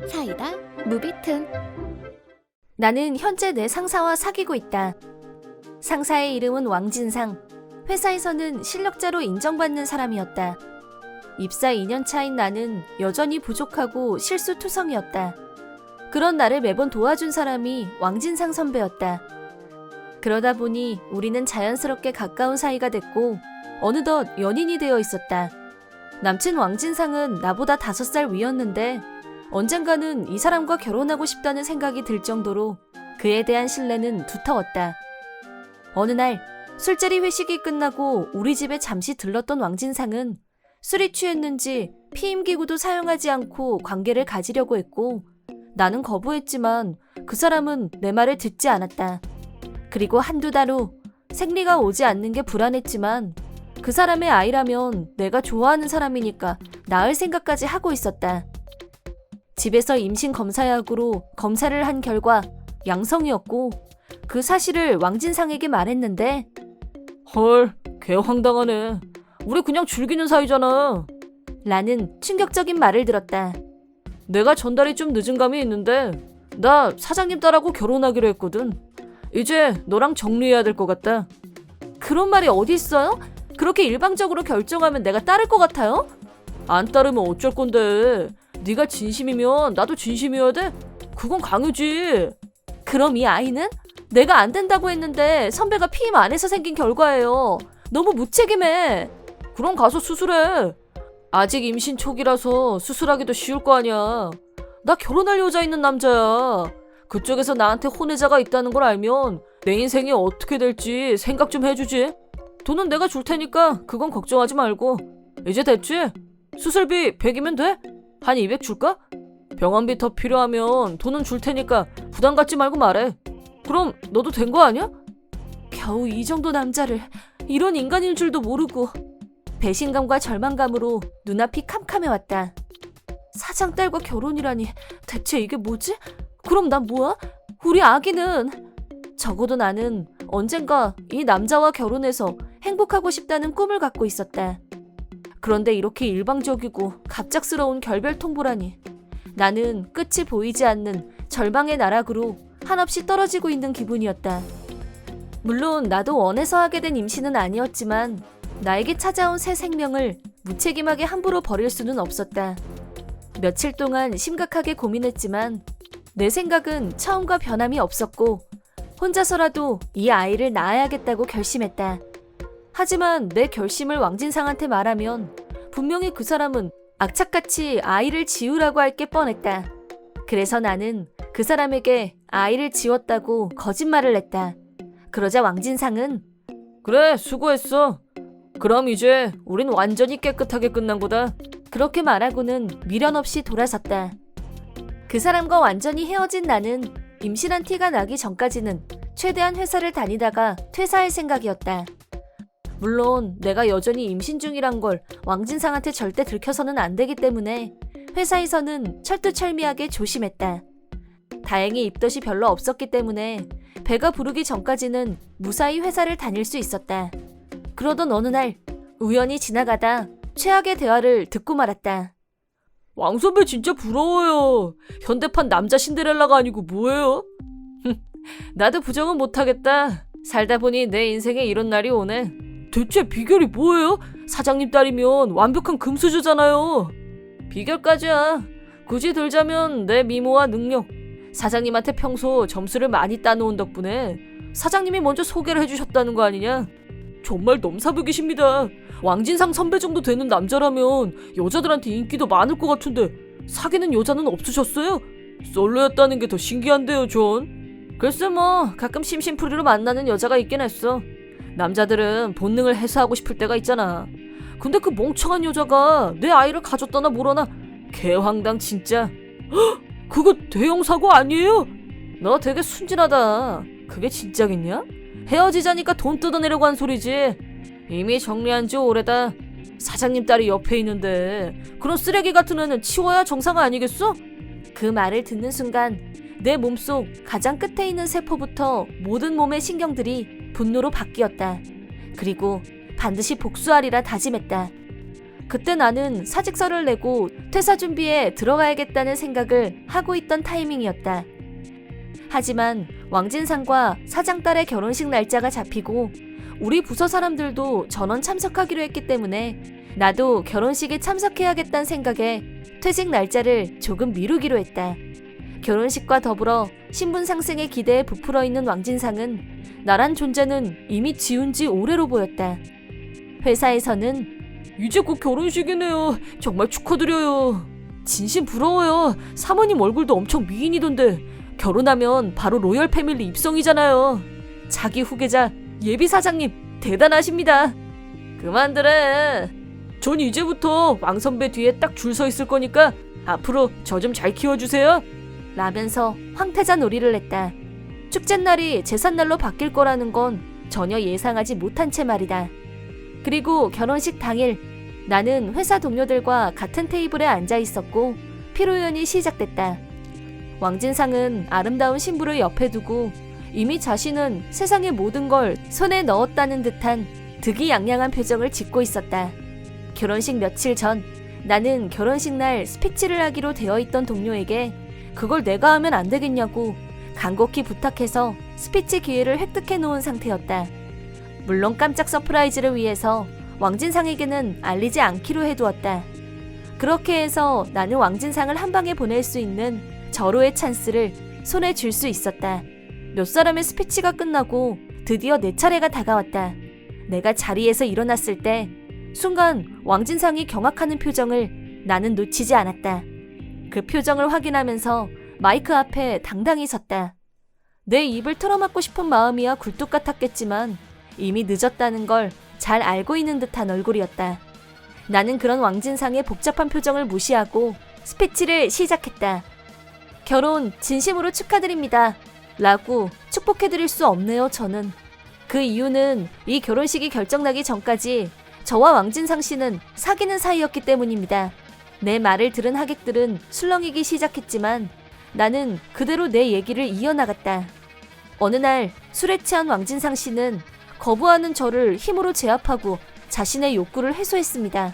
사이다 무비튼. 나는 현재 내 상사와 사귀고 있다. 상사의 이름은 왕진상. 회사에서는 실력자로 인정받는 사람이었다. 입사 2년 차인 나는 여전히 부족하고 실수투성이었다. 그런 나를 매번 도와준 사람이 왕진상 선배였다. 그러다 보니 우리는 자연스럽게 가까운 사이가 됐고 어느덧 연인이 되어 있었다. 남친 왕진상은 나보다 5살 위였는데 언젠가는 이 사람과 결혼하고 싶다는 생각이 들 정도로 그에 대한 신뢰는 두터웠다. 어느 날 술자리 회식이 끝나고 우리 집에 잠시 들렀던 왕진상은 술이 취했는지 피임기구도 사용하지 않고 관계를 가지려고 했고 나는 거부했지만 그 사람은 내 말을 듣지 않았다. 그리고 한두 달 후 생리가 오지 않는 게 불안했지만 그 사람의 아이라면 내가 좋아하는 사람이니까 낳을 생각까지 하고 있었다. 집에서 임신 검사약으로 검사를 한 결과 양성이었고 그 사실을 왕진상에게 말했는데 헐, 개 황당하네. 우리 그냥 즐기는 사이잖아. 라는 충격적인 말을 들었다. 내가 전달이 좀 늦은 감이 있는데 나 사장님 딸하고 결혼하기로 했거든. 이제 너랑 정리해야 될 것 같다. 그런 말이 어디 있어요? 그렇게 일방적으로 결정하면 내가 따를 것 같아요? 안 따르면 어쩔 건데. 네가 진심이면 나도 진심이어야 돼? 그건 강요지. 그럼 이 아이는? 내가 안 된다고 했는데 선배가 피임 안 해서 생긴 결과예요. 너무 무책임해. 그럼 가서 수술해. 아직 임신 초기라서 수술하기도 쉬울 거 아니야. 나 결혼할 여자 있는 남자야. 그쪽에서 나한테 혼외자가 있다는 걸 알면 내 인생이 어떻게 될지 생각 좀 해주지. 돈은 내가 줄 테니까 그건 걱정하지 말고. 이제 됐지? 수술비 100이면 돼? 한 200 줄까? 병원비 더 필요하면 돈은 줄 테니까 부담 갖지 말고 말해. 그럼 너도 된 거 아니야? 겨우 이 정도 남자를 이런 인간인 줄도 모르고. 배신감과 절망감으로 눈앞이 캄캄해왔다. 사장 딸과 결혼이라니 대체 이게 뭐지? 그럼 난 뭐야? 우리 아기는? 적어도 나는 언젠가 이 남자와 결혼해서 행복하고 싶다는 꿈을 갖고 있었다. 그런데 이렇게 일방적이고 갑작스러운 결별 통보라니. 나는 끝이 보이지 않는 절망의 나락으로 한없이 떨어지고 있는 기분이었다. 물론 나도 원해서 하게 된 임신은 아니었지만 나에게 찾아온 새 생명을 무책임하게 함부로 버릴 수는 없었다. 며칠 동안 심각하게 고민했지만 내 생각은 처음과 변함이 없었고 혼자서라도 이 아이를 낳아야겠다고 결심했다. 하지만 내 결심을 왕진상한테 말하면 분명히 그 사람은 악착같이 아이를 지우라고 할 게 뻔했다. 그래서 나는 그 사람에게 아이를 지웠다고 거짓말을 했다. 그러자 왕진상은 그래, 수고했어. 그럼 이제 우린 완전히 깨끗하게 끝난 거다. 그렇게 말하고는 미련 없이 돌아섰다. 그 사람과 완전히 헤어진 나는 임신한 티가 나기 전까지는 최대한 회사를 다니다가 퇴사할 생각이었다. 물론 내가 여전히 임신 중이란 걸 왕진상한테 절대 들켜서는 안 되기 때문에 회사에서는 철두철미하게 조심했다. 다행히 입덧이 별로 없었기 때문에 배가 부르기 전까지는 무사히 회사를 다닐 수 있었다. 그러던 어느 날 우연히 지나가다 최악의 대화를 듣고 말았다. 왕 선배 진짜 부러워요. 현대판 남자 신데렐라가 아니고 뭐예요? 나도 부정은 못하겠다. 살다 보니 내 인생에 이런 날이 오네. 대체 비결이 뭐예요? 사장님 딸이면 완벽한 금수저잖아요. 비결까지야. 굳이 들자면 내 미모와 능력. 사장님한테 평소 점수를 많이 따놓은 덕분에 사장님이 먼저 소개를 해주셨다는 거 아니냐? 정말 넘사벽이십니다. 왕진상 선배 정도 되는 남자라면 여자들한테 인기도 많을 것 같은데 사귀는 여자는 없으셨어요? 솔로였다는 게 더 신기한데요, 존. 글쎄 뭐 가끔 심심풀이로 만나는 여자가 있긴 했어. 남자들은 본능을 해소하고 싶을 때가 있잖아. 근데 그 멍청한 여자가 내 아이를 가졌다나 뭐라나 개황당 진짜. 헉! 그거 대형 사고 아니에요? 너 되게 순진하다. 그게 진짜겠냐? 헤어지자니까 돈 뜯어내려고 한 소리지. 이미 정리한 지 오래다. 사장님 딸이 옆에 있는데 그런 쓰레기 같은 애는 치워야 정상 아니겠어? 그 말을 듣는 순간 내 몸속 가장 끝에 있는 세포부터 모든 몸의 신경들이 분노로 바뀌었다. 그리고 반드시 복수하리라 다짐했다. 그때 나는 사직서를 내고 퇴사 준비에 들어가야겠다는 생각을 하고 있던 타이밍이었다. 하지만 왕진상과 사장딸의 결혼식 날짜가 잡히고 우리 부서 사람들도 전원 참석하기로 했기 때문에 나도 결혼식에 참석해야겠다는 생각에 퇴직 날짜를 조금 미루기로 했다. 결혼식과 더불어 신분 상승의 기대에 부풀어 있는 왕진상은 나란 존재는 이미 지운 지 오래로 보였다. 회사에서는 이제 곧 결혼식이네요. 정말 축하드려요. 진심 부러워요. 사모님 얼굴도 엄청 미인이던데 결혼하면 바로 로열 패밀리 입성이잖아요. 자기 후계자 예비 사장님 대단하십니다. 그만들래. 전 이제부터 왕 선배 뒤에 딱 줄 서 있을 거니까 앞으로 저 좀 잘 키워주세요. 라면서 황태자 놀이를 했다. 축제날이 제삿날로 바뀔 거라는 건 전혀 예상하지 못한 채 말이다. 그리고 결혼식 당일 나는 회사 동료들과 같은 테이블에 앉아 있었고 피로연이 시작됐다. 왕진상은 아름다운 신부를 옆에 두고 이미 자신은 세상의 모든 걸 손에 넣었다는 듯한 득이양양한 표정을 짓고 있었다. 결혼식 며칠 전 나는 결혼식 날 스피치를 하기로 되어 있던 동료에게 그걸 내가 하면 안 되겠냐고 간곡히 부탁해서 스피치 기회를 획득해 놓은 상태였다. 물론 깜짝 서프라이즈를 위해서 왕진상에게는 알리지 않기로 해두었다. 그렇게 해서 나는 왕진상을 한 방에 보낼 수 있는 절호의 찬스를 손에 쥘 수 있었다. 몇 사람의 스피치가 끝나고 드디어 내 차례가 다가왔다. 내가 자리에서 일어났을 때 순간 왕진상이 경악하는 표정을 나는 놓치지 않았다. 그 표정을 확인하면서 마이크 앞에 당당히 섰다. 내 입을 틀어막고 싶은 마음이야 굴뚝 같았겠지만 이미 늦었다는 걸 잘 알고 있는 듯한 얼굴이었다. 나는 그런 왕진상의 복잡한 표정을 무시하고 스피치를 시작했다. 결혼 진심으로 축하드립니다. 라고 축복해드릴 수 없네요, 저는. 그 이유는 이 결혼식이 결정나기 전까지 저와 왕진상 씨는 사귀는 사이였기 때문입니다. 내 말을 들은 하객들은 술렁이기 시작했지만 나는 그대로 내 얘기를 이어나갔다. 어느 날 술에 취한 왕진상 씨는 거부하는 저를 힘으로 제압하고 자신의 욕구를 해소했습니다.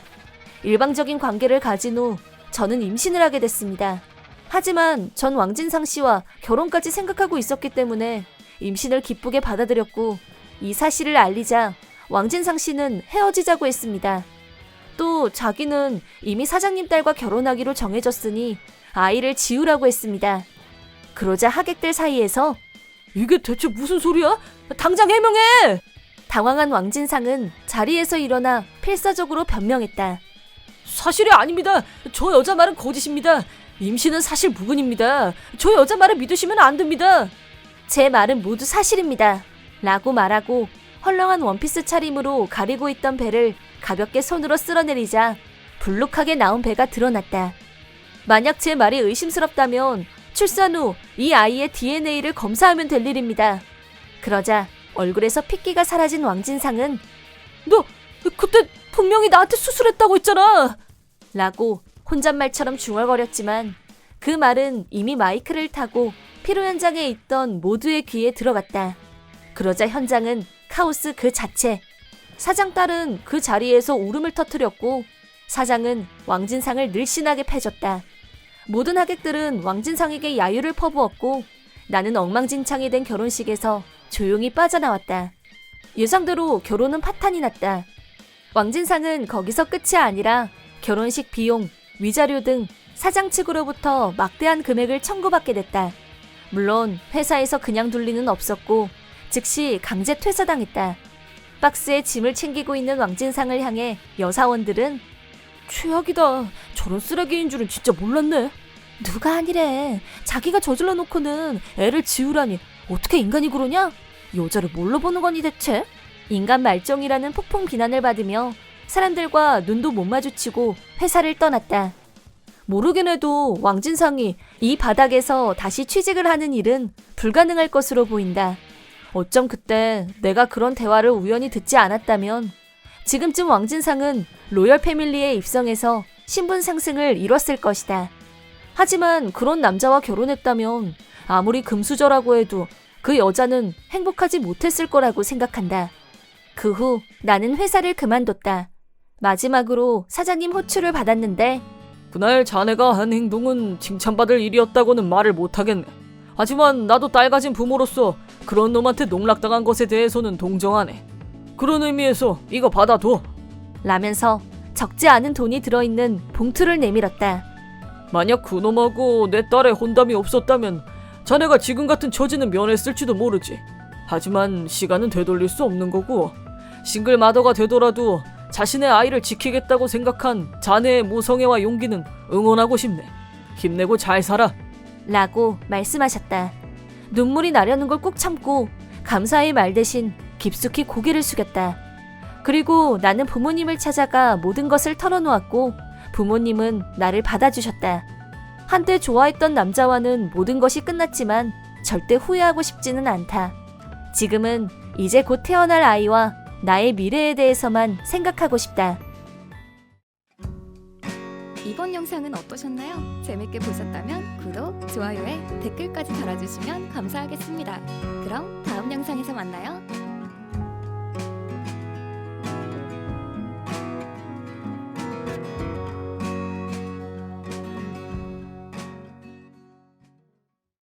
일방적인 관계를 가진 후 저는 임신을 하게 됐습니다. 하지만 전 왕진상 씨와 결혼까지 생각하고 있었기 때문에 임신을 기쁘게 받아들였고 이 사실을 알리자 왕진상 씨는 헤어지자고 했습니다. 또 자기는 이미 사장님 딸과 결혼하기로 정해졌으니 아이를 지우라고 했습니다. 그러자 하객들 사이에서 이게 대체 무슨 소리야? 당장 해명해! 당황한 왕진상은 자리에서 일어나 필사적으로 변명했다. 사실이 아닙니다. 저 여자 말은 거짓입니다. 임신은 사실 무근입니다. 저 여자 말을 믿으시면 안 됩니다. 제 말은 모두 사실입니다. 라고 말하고 헐렁한 원피스 차림으로 가리고 있던 배를 가볍게 손으로 쓸어내리자 불룩하게 나온 배가 드러났다. 만약 제 말이 의심스럽다면 출산 후 이 아이의 DNA를 검사하면 될 일입니다. 그러자 얼굴에서 핏기가 사라진 왕진상은 너 그때 분명히 나한테 수술했다고 했잖아. 라고 혼잣말처럼 중얼거렸지만 그 말은 이미 마이크를 타고 피로 현장에 있던 모두의 귀에 들어갔다. 그러자 현장은 카오스 그 자체. 사장 딸은 그 자리에서 울음을 터뜨렸고 사장은 왕진상을 늘씬하게 패줬다. 모든 하객들은 왕진상에게 야유를 퍼부었고 나는 엉망진창이 된 결혼식에서 조용히 빠져나왔다. 예상대로 결혼은 파탄이 났다. 왕진상은 거기서 끝이 아니라 결혼식 비용, 위자료 등 사장 측으로부터 막대한 금액을 청구받게 됐다. 물론 회사에서 그냥 둘 리는 없었고 즉시 강제 퇴사당했다. 박스에 짐을 챙기고 있는 왕진상을 향해 여사원들은 최악이다. 저런 쓰레기인 줄은 진짜 몰랐네. 누가 아니래. 자기가 저질러 놓고는 애를 지우라니 어떻게 인간이 그러냐? 여자를 뭘로 보는 거니 대체? 인간 말종이라는 폭풍 비난을 받으며 사람들과 눈도 못 마주치고 회사를 떠났다. 모르긴 해도 왕진상이 이 바닥에서 다시 취직을 하는 일은 불가능할 것으로 보인다. 어쩜 그때 내가 그런 대화를 우연히 듣지 않았다면 지금쯤 왕진상은 로열 패밀리에 입성해서 신분 상승을 이뤘을 것이다. 하지만 그런 남자와 결혼했다면 아무리 금수저라고 해도 그 여자는 행복하지 못했을 거라고 생각한다. 그 후 나는 회사를 그만뒀다. 마지막으로 사장님 호출을 받았는데 그날 자네가 한 행동은 칭찬받을 일이었다고는 말을 못하겠네. 하지만 나도 딸 가진 부모로서 그런 놈한테 농락당한 것에 대해서는 동정하네. 그런 의미에서 이거 받아둬. 라면서 적지 않은 돈이 들어있는 봉투를 내밀었다. 만약 그놈하고 내 딸의 혼담이 없었다면 자네가 지금 같은 처지는 면했을지도 모르지. 하지만 시간은 되돌릴 수 없는 거고 싱글 마더가 되더라도 자신의 아이를 지키겠다고 생각한 자네의 모성애와 용기는 응원하고 싶네. 힘내고 잘 살아. 라고 말씀하셨다. 눈물이 나려는 걸 꾹 참고 감사의 말 대신 깊숙이 고개를 숙였다. 그리고 나는 부모님을 찾아가 모든 것을 털어놓았고 부모님은 나를 받아주셨다. 한때 좋아했던 남자와는 모든 것이 끝났지만 절대 후회하고 싶지는 않다. 지금은 이제 곧 태어날 아이와 나의 미래에 대해서만 생각하고 싶다. 이번 영상은 어떠셨나요? 재밌게 보셨다면 구독, 좋아요에 댓글까지 달아주시면 감사하겠습니다. 그럼 다음 영상에서 만나요.